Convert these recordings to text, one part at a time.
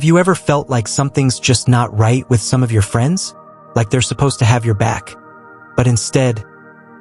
you ever felt like something's just not right with some of your friends? Like they're supposed to have your back, but instead,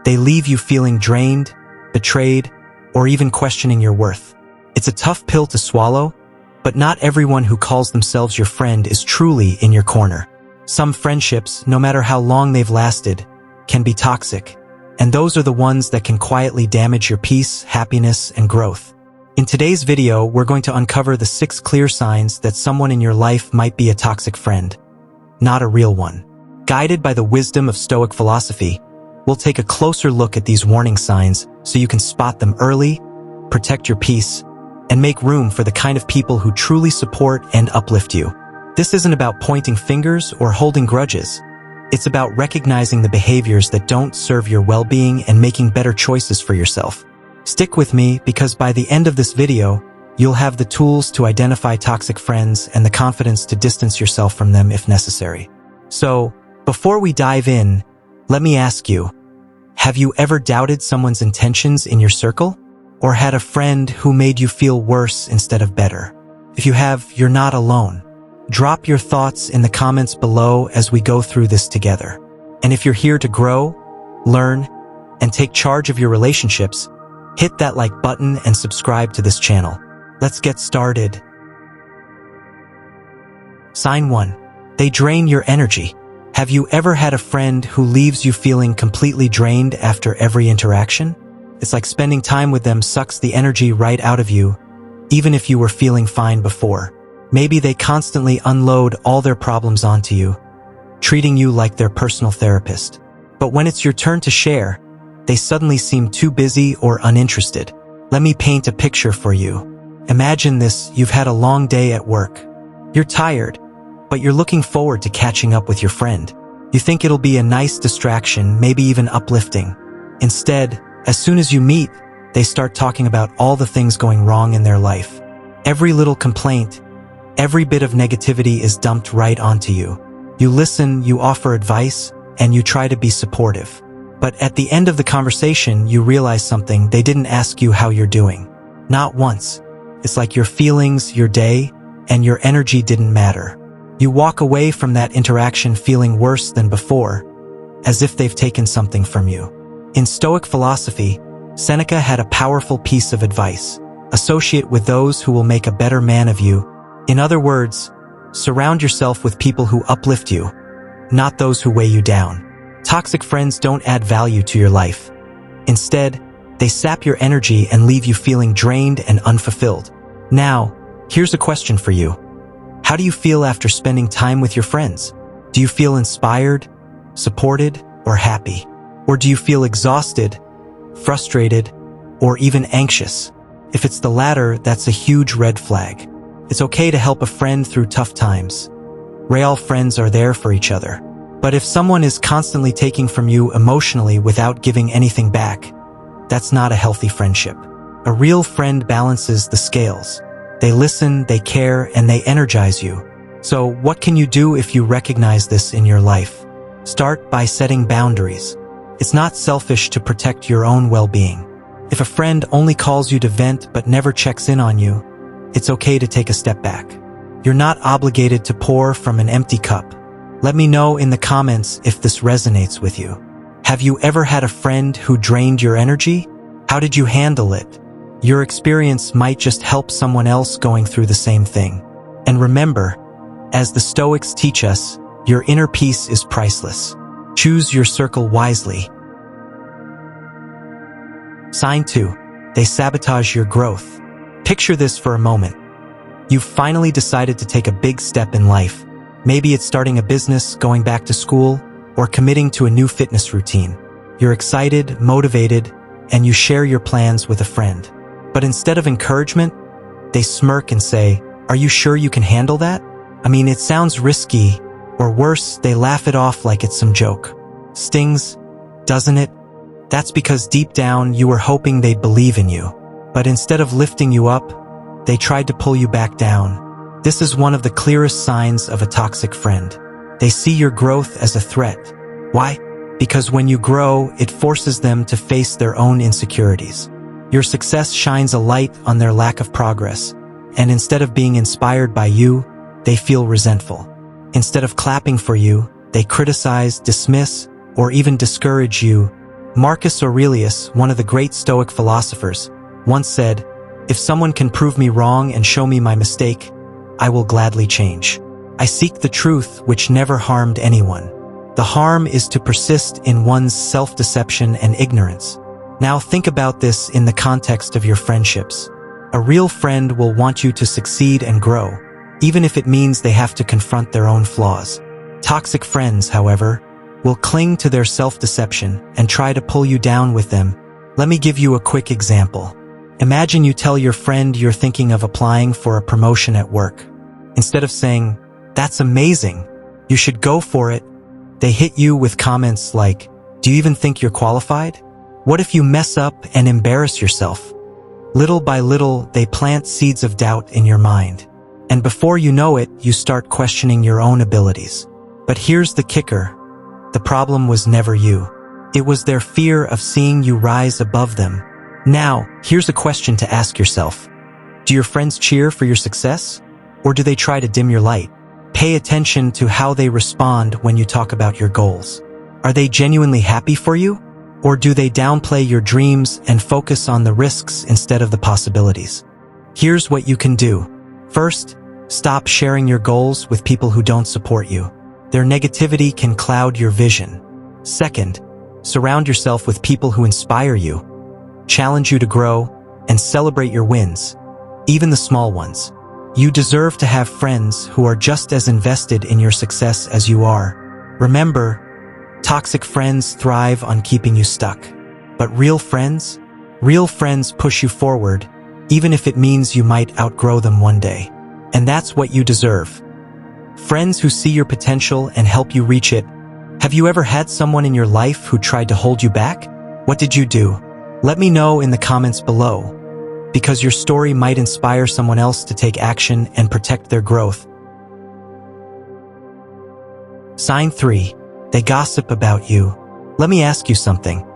they leave you feeling drained, betrayed, or even questioning your worth. It's a tough pill to swallow, but not everyone who calls themselves your friend is truly in your corner. Some friendships, no matter how long they've lasted, can be toxic, and those are the ones that can quietly damage your peace, happiness, and growth. In today's video, we're going to uncover the 6 clear signs that someone in your life might be a toxic friend, not a real one. Guided by the wisdom of Stoic philosophy, we'll take a closer look at these warning signs so you can spot them early, protect your peace, and make room for the kind of people who truly support and uplift you. This isn't about pointing fingers or holding grudges. It's about recognizing the behaviors that don't serve your well-being and making better choices for yourself. Stick with me because by the end of this video, you'll have the tools to identify toxic friends and the confidence to distance yourself from them if necessary. So, before we dive in, let me ask you, have you ever doubted someone's intentions in your circle? Or had a friend who made you feel worse instead of better? If you have, you're not alone. Drop your thoughts in the comments below as we go through this together. And if you're here to grow, learn, and take charge of your relationships, hit that like button and subscribe to this channel. Let's get started. Sign 1. They drain your energy. Have you ever had a friend who leaves you feeling completely drained after every interaction? It's like spending time with them sucks the energy right out of you, even if you were feeling fine before. Maybe they constantly unload all their problems onto you, treating you like their personal therapist. But when it's your turn to share, they suddenly seem too busy or uninterested. Let me paint a picture for you. Imagine this: you've had a long day at work. You're tired, but you're looking forward to catching up with your friend. You think it'll be a nice distraction, maybe even uplifting. Instead, as soon as you meet, they start talking about all the things going wrong in their life. Every little complaint, every bit of negativity is dumped right onto you. You listen, you offer advice, and you try to be supportive. But at the end of the conversation, you realize something: they didn't ask you how you're doing. Not once. It's like your feelings, your day, and your energy didn't matter. You walk away from that interaction feeling worse than before, as if they've taken something from you. In Stoic philosophy, Seneca had a powerful piece of advice: associate with those who will make a better man of you. In other words, surround yourself with people who uplift you, not those who weigh you down. Toxic friends don't add value to your life. Instead, they sap your energy and leave you feeling drained and unfulfilled. Now, here's a question for you. How do you feel after spending time with your friends? Do you feel inspired, supported, or happy? Or do you feel exhausted, frustrated, or even anxious? If it's the latter, that's a huge red flag. It's okay to help a friend through tough times. Real friends are there for each other. But if someone is constantly taking from you emotionally without giving anything back, that's not a healthy friendship. A real friend balances the scales. They listen, they care, and they energize you. So what can you do if you recognize this in your life? Start by setting boundaries. It's not selfish to protect your own well-being. If a friend only calls you to vent but never checks in on you, it's okay to take a step back. You're not obligated to pour from an empty cup. Let me know in the comments if this resonates with you. Have you ever had a friend who drained your energy? How did you handle it? Your experience might just help someone else going through the same thing. And remember, as the Stoics teach us, your inner peace is priceless. Choose your circle wisely. Sign 2. They sabotage your growth. Picture this for a moment. You've finally decided to take a big step in life. Maybe it's starting a business, going back to school, or committing to a new fitness routine. You're excited, motivated, and you share your plans with a friend. But instead of encouragement, they smirk and say, "Are you sure you can handle that? I mean, it sounds risky," or worse, they laugh it off like it's some joke. Stings, doesn't it? That's because deep down you were hoping they'd believe in you. But instead of lifting you up, they tried to pull you back down. This is one of the clearest signs of a toxic friend. They see your growth as a threat. Why? Because when you grow, it forces them to face their own insecurities. Your success shines a light on their lack of progress, and instead of being inspired by you, they feel resentful. Instead of clapping for you, they criticize, dismiss, or even discourage you. Marcus Aurelius, one of the great Stoic philosophers, once said, "If someone can prove me wrong and show me my mistake, I will gladly change. I seek the truth which never harmed anyone." The harm is to persist in one's self-deception and ignorance. Now think about this in the context of your friendships. A real friend will want you to succeed and grow, even if it means they have to confront their own flaws. Toxic friends, however, will cling to their self-deception and try to pull you down with them. Let me give you a quick example. Imagine you tell your friend you're thinking of applying for a promotion at work. Instead of saying, "That's amazing, you should go for it," they hit you with comments like, "Do you even think you're qualified? What if you mess up and embarrass yourself?" Little by little, they plant seeds of doubt in your mind. And before you know it, you start questioning your own abilities. But here's the kicker. The problem was never you. It was their fear of seeing you rise above them. Now, here's a question to ask yourself. Do your friends cheer for your success? Or do they try to dim your light? Pay attention to how they respond when you talk about your goals. Are they genuinely happy for you? Or do they downplay your dreams and focus on the risks instead of the possibilities? Here's what you can do. First, stop sharing your goals with people who don't support you. Their negativity can cloud your vision. Second, surround yourself with people who inspire you, challenge you to grow, and celebrate your wins, even the small ones. You deserve to have friends who are just as invested in your success as you are. Remember, toxic friends thrive on keeping you stuck. But real friends push you forward, even if it means you might outgrow them one day. And that's what you deserve. Friends who see your potential and help you reach it. Have you ever had someone in your life who tried to hold you back? What did you do? Let me know in the comments below, because your story might inspire someone else to take action and protect their growth. Sign 3. They gossip about you. Let me ask you something.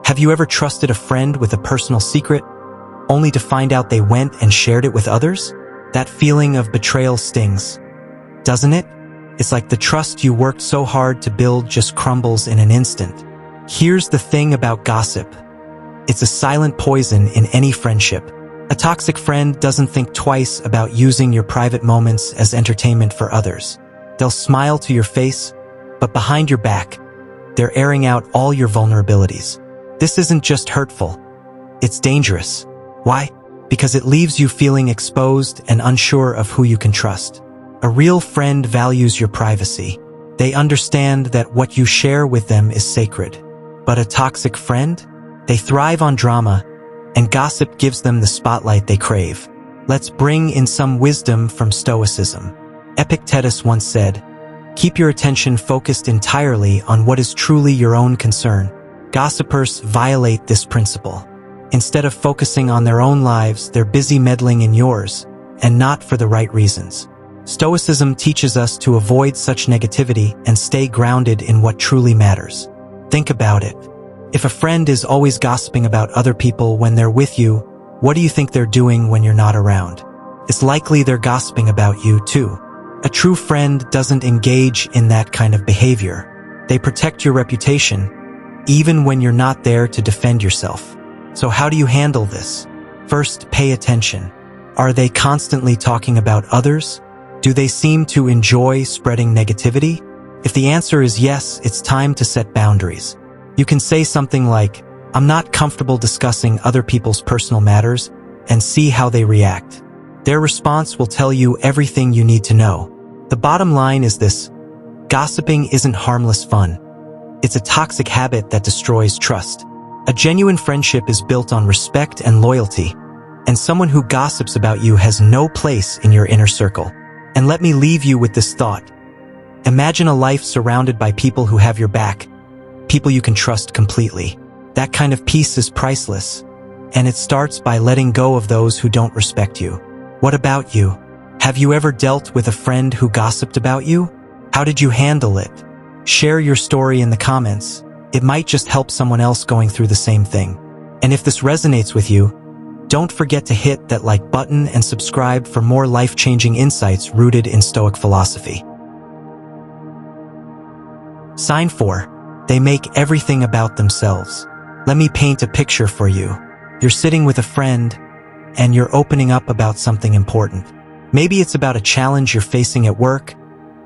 Have you ever trusted a friend with a personal secret, only to find out they went and shared it with others? That feeling of betrayal stings, doesn't it? It's like the trust you worked so hard to build just crumbles in an instant. Here's the thing about gossip. It's a silent poison in any friendship. A toxic friend doesn't think twice about using your private moments as entertainment for others. They'll smile to your face, but behind your back, they're airing out all your vulnerabilities. This isn't just hurtful. It's dangerous. Why? Because it leaves you feeling exposed and unsure of who you can trust. A real friend values your privacy. They understand that what you share with them is sacred. But a toxic friend? They thrive on drama, and gossip gives them the spotlight they crave. Let's bring in some wisdom from Stoicism. Epictetus once said, "Keep your attention focused entirely on what is truly your own concern." Gossipers violate this principle. Instead of focusing on their own lives, they're busy meddling in yours, and not for the right reasons. Stoicism teaches us to avoid such negativity and stay grounded in what truly matters. Think about it. If a friend is always gossiping about other people when they're with you, what do you think they're doing when you're not around? It's likely they're gossiping about you too. A true friend doesn't engage in that kind of behavior. They protect your reputation, even when you're not there to defend yourself. So how do you handle this? First, pay attention. Are they constantly talking about others? Do they seem to enjoy spreading negativity? If the answer is yes, it's time to set boundaries. You can say something like, "I'm not comfortable discussing other people's personal matters," and see how they react. Their response will tell you everything you need to know. The bottom line is this: gossiping isn't harmless fun. It's a toxic habit that destroys trust. A genuine friendship is built on respect and loyalty, and someone who gossips about you has no place in your inner circle. And let me leave you with this thought. Imagine a life surrounded by people who have your back, people you can trust completely. That kind of peace is priceless, and it starts by letting go of those who don't respect you. What about you? Have you ever dealt with a friend who gossiped about you? How did you handle it? Share your story in the comments. It might just help someone else going through the same thing. And if this resonates with you, don't forget to hit that like button and subscribe for more life-changing insights rooted in Stoic philosophy. Sign 4. They make everything about themselves. Let me paint a picture for you. You're sitting with a friend, and you're opening up about something important. Maybe it's about a challenge you're facing at work,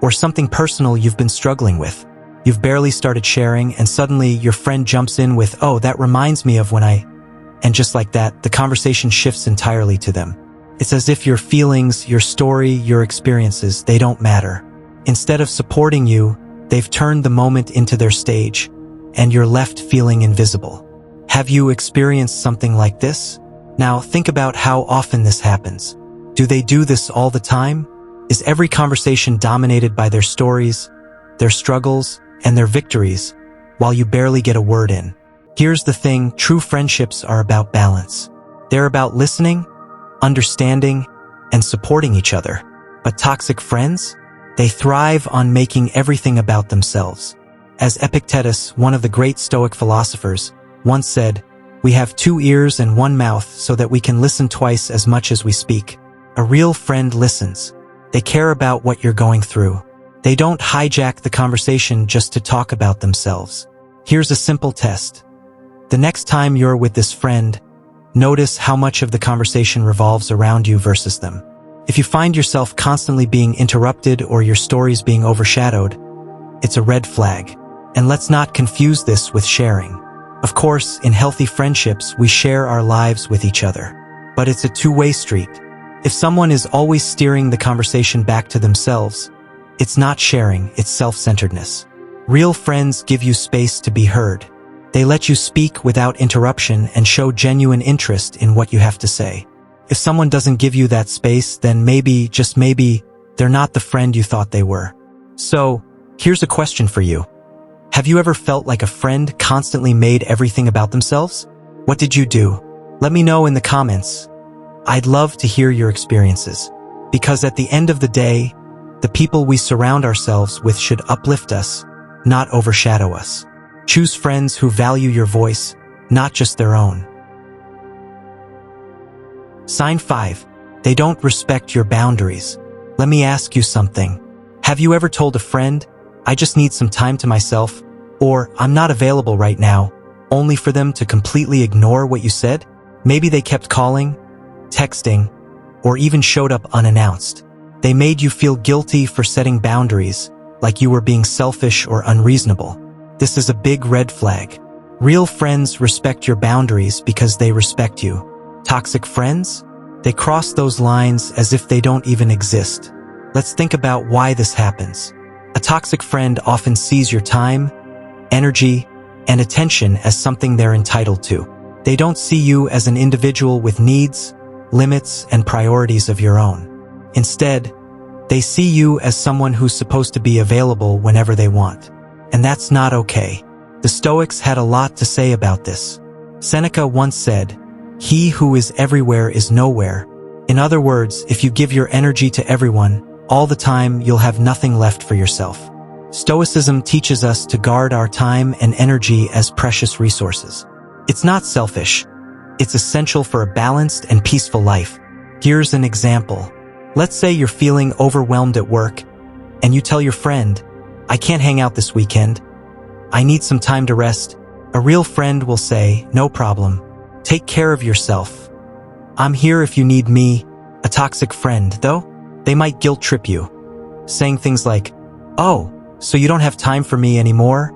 or something personal you've been struggling with. You've barely started sharing, and suddenly your friend jumps in with, "Oh, that reminds me of when I..." And just like that, the conversation shifts entirely to them. It's as if your feelings, your story, your experiences, they don't matter. Instead of supporting you, they've turned the moment into their stage, and you're left feeling invisible. Have you experienced something like this? Now, think about how often this happens. Do they do this all the time? Is every conversation dominated by their stories, their struggles, and their victories, while you barely get a word in? Here's the thing, true friendships are about balance. They're about listening, understanding, and supporting each other. But toxic friends? They thrive on making everything about themselves. As Epictetus, one of the great Stoic philosophers, once said, "We have 2 ears and 1 mouth so that we can listen twice as much as we speak." A real friend listens. They care about what you're going through. They don't hijack the conversation just to talk about themselves. Here's a simple test. The next time you're with this friend, notice how much of the conversation revolves around you versus them. If you find yourself constantly being interrupted or your stories being overshadowed, it's a red flag. And let's not confuse this with sharing. Of course, in healthy friendships, we share our lives with each other. But it's a two-way street. If someone is always steering the conversation back to themselves, it's not sharing, it's self-centeredness. Real friends give you space to be heard. They let you speak without interruption and show genuine interest in what you have to say. If someone doesn't give you that space, then maybe, just maybe, they're not the friend you thought they were. So, here's a question for you. Have you ever felt like a friend constantly made everything about themselves? What did you do? Let me know in the comments. I'd love to hear your experiences. Because at the end of the day, the people we surround ourselves with should uplift us, not overshadow us. Choose friends who value your voice, not just their own. Sign 5. They don't respect your boundaries. Let me ask you something. Have you ever told a friend, "I just need some time to myself," or "I'm not available right now," only for them to completely ignore what you said? Maybe they kept calling, texting, or even showed up unannounced. They made you feel guilty for setting boundaries, like you were being selfish or unreasonable. This is a big red flag. Real friends respect your boundaries because they respect you. Toxic friends? They cross those lines as if they don't even exist. Let's think about why this happens. A toxic friend often sees your time, energy, and attention as something they're entitled to. They don't see you as an individual with needs, limits, and priorities of your own. Instead, they see you as someone who's supposed to be available whenever they want. And that's not okay. The Stoics had a lot to say about this. Seneca once said, "He who is everywhere is nowhere." In other words, if you give your energy to everyone, all the time, you'll have nothing left for yourself. Stoicism teaches us to guard our time and energy as precious resources. It's not selfish. It's essential for a balanced and peaceful life. Here's an example. Let's say you're feeling overwhelmed at work, and you tell your friend, "I can't hang out this weekend. I need some time to rest." A real friend will say, "No problem. Take care of yourself. I'm here if you need me." A toxic friend, though, they might guilt trip you, saying things like, "Oh, so you don't have time for me anymore?"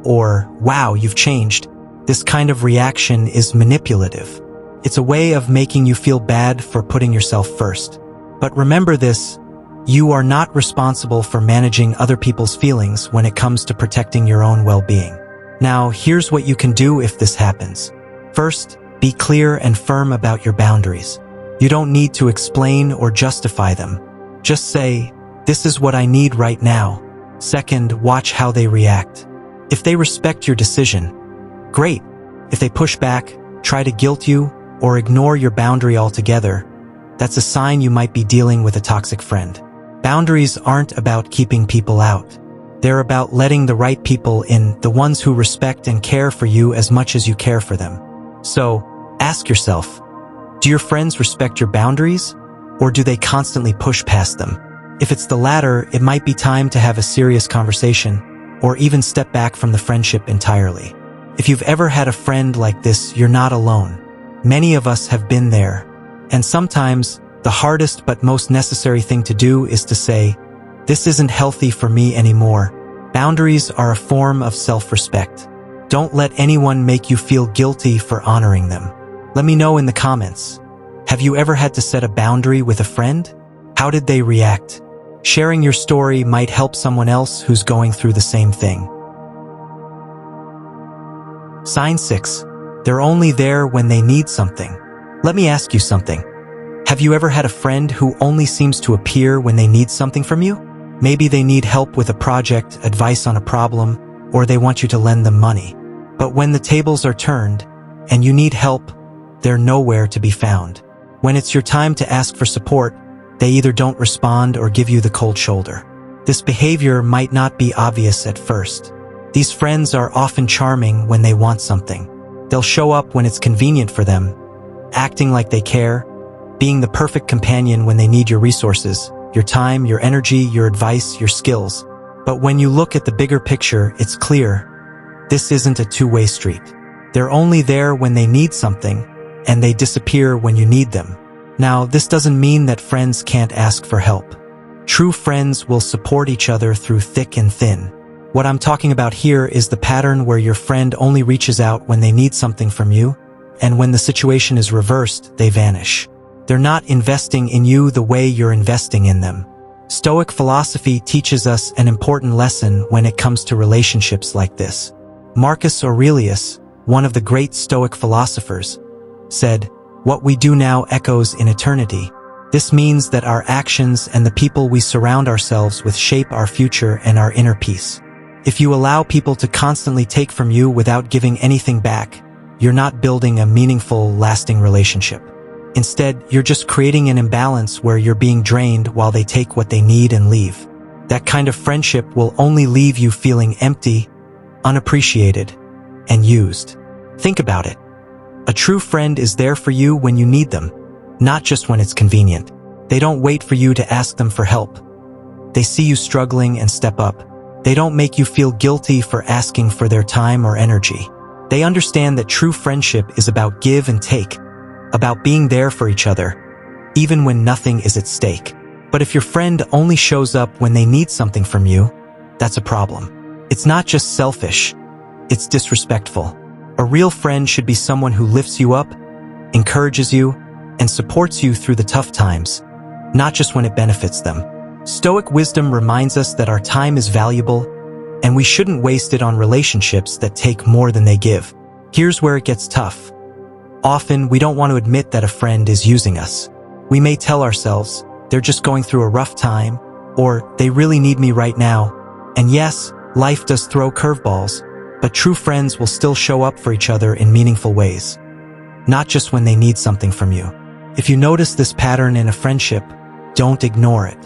Or, "Wow, you've changed." This kind of reaction is manipulative. It's a way of making you feel bad for putting yourself first. But remember this, you are not responsible for managing other people's feelings when it comes to protecting your own well-being. Now, here's what you can do if this happens. First, be clear and firm about your boundaries. You don't need to explain or justify them. Just say, "This is what I need right now." Second, watch how they react. If they respect your decision, great. If they push back, try to guilt you, or ignore your boundary altogether, that's a sign you might be dealing with a toxic friend. Boundaries aren't about keeping people out. They're about letting the right people in, the ones who respect and care for you as much as you care for them. So, ask yourself, Do your friends respect your boundaries, or do they constantly push past them? If it's the latter, it might be time to have a serious conversation, or even step back from the friendship entirely. If you've ever had a friend like this, you're not alone. Many of us have been there. And sometimes, the hardest but most necessary thing to do is to say, "This isn't healthy for me anymore." Boundaries are a form of self-respect. Don't let anyone make you feel guilty for honoring them. Let me know in the comments. Have you ever had to set a boundary with a friend? How did they react? Sharing your story might help someone else who's going through the same thing. Sign 6. They're only there when they need something. Let me ask you something. Have you ever had a friend who only seems to appear when they need something from you? Maybe they need help with a project, advice on a problem, or they want you to lend them money. But when the tables are turned, and you need help, they're nowhere to be found. When it's your time to ask for support, they either don't respond or give you the cold shoulder. This behavior might not be obvious at first. These friends are often charming when they want something. They'll show up when it's convenient for them, acting like they care, being the perfect companion when they need your resources, your time, your energy, your advice, your skills. But when you look at the bigger picture, it's clear. This isn't a two-way street. They're only there when they need something, and they disappear when you need them. Now, this doesn't mean that friends can't ask for help. True friends will support each other through thick and thin. What I'm talking about here is the pattern where your friend only reaches out when they need something from you, and when the situation is reversed, they vanish. They're not investing in you the way you're investing in them. Stoic philosophy teaches us an important lesson when it comes to relationships like this. Marcus Aurelius, one of the great Stoic philosophers, said, "What we do now echoes in eternity." This means that our actions and the people we surround ourselves with shape our future and our inner peace. If you allow people to constantly take from you without giving anything back, you're not building a meaningful, lasting relationship. Instead, you're just creating an imbalance where you're being drained while they take what they need and leave. That kind of friendship will only leave you feeling empty, unappreciated, and used. Think about it. A true friend is there for you when you need them, not just when it's convenient. They don't wait for you to ask them for help. They see you struggling and step up. They don't make you feel guilty for asking for their time or energy. They understand that true friendship is about give and take, about being there for each other, even when nothing is at stake. But if your friend only shows up when they need something from you, that's a problem. It's not just selfish, it's disrespectful. A real friend should be someone who lifts you up, encourages you, and supports you through the tough times, not just when it benefits them. Stoic wisdom reminds us that our time is valuable, and we shouldn't waste it on relationships that take more than they give. Here's where it gets tough. Often, we don't want to admit that a friend is using us. We may tell ourselves, they're just going through a rough time, or they really need me right now. And yes, life does throw curveballs, but true friends will still show up for each other in meaningful ways, not just when they need something from you. If you notice this pattern in a friendship, don't ignore it.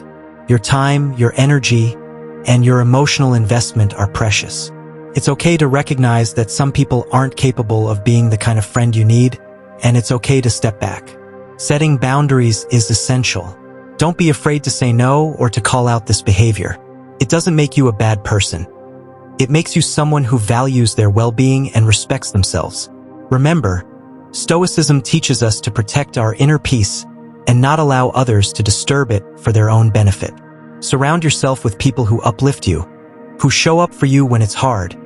Your time, your energy, and your emotional investment are precious. It's okay to recognize that some people aren't capable of being the kind of friend you need, and it's okay to step back. Setting boundaries is essential. Don't be afraid to say no or to call out this behavior. It doesn't make you a bad person. It makes you someone who values their well-being and respects themselves. Remember, Stoicism teaches us to protect our inner peace and not allow others to disturb it for their own benefit. Surround yourself with people who uplift you, who show up for you when it's hard,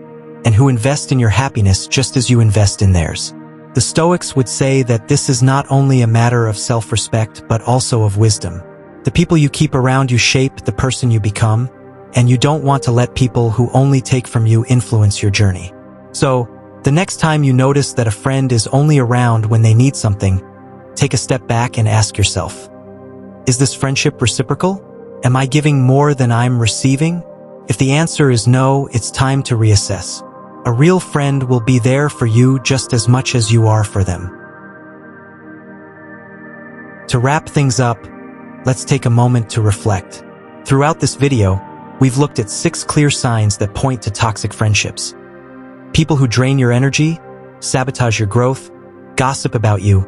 and who invest in your happiness just as you invest in theirs. The Stoics would say that this is not only a matter of self-respect but also of wisdom. The people you keep around you shape the person you become, and you don't want to let people who only take from you influence your journey. So, the next time you notice that a friend is only around when they need something, take a step back and ask yourself, is this friendship reciprocal? Am I giving more than I'm receiving? If the answer is no, it's time to reassess. A real friend will be there for you just as much as you are for them. To wrap things up, let's take a moment to reflect. Throughout this video, we've looked at 6 clear signs that point to toxic friendships. People who drain your energy, sabotage your growth, gossip about you,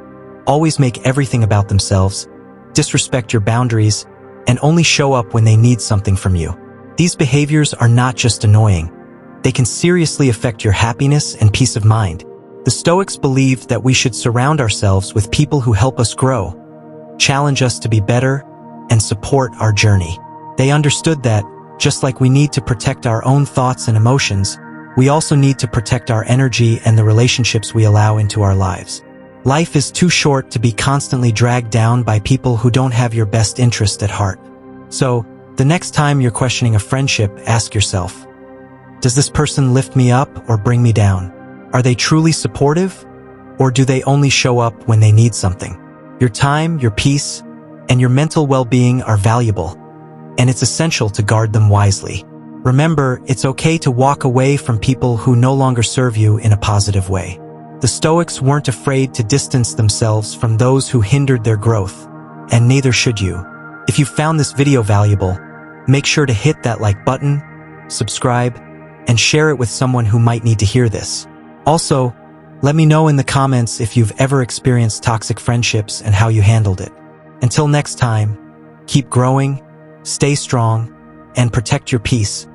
always make everything about themselves, disrespect your boundaries, and only show up when they need something from you. These behaviors are not just annoying. They can seriously affect your happiness and peace of mind. The Stoics believed that we should surround ourselves with people who help us grow, challenge us to be better, and support our journey. They understood that, just like we need to protect our own thoughts and emotions, we also need to protect our energy and the relationships we allow into our lives. Life is too short to be constantly dragged down by people who don't have your best interest at heart. So, the next time you're questioning a friendship, ask yourself, does this person lift me up or bring me down? Are they truly supportive, or do they only show up when they need something? Your time, your peace, and your mental well-being are valuable, and it's essential to guard them wisely. Remember, it's okay to walk away from people who no longer serve you in a positive way. The Stoics weren't afraid to distance themselves from those who hindered their growth, and neither should you. If you found this video valuable, make sure to hit that like button, subscribe, and share it with someone who might need to hear this. Also, let me know in the comments if you've ever experienced toxic friendships and how you handled it. Until next time, keep growing, stay strong, and protect your peace.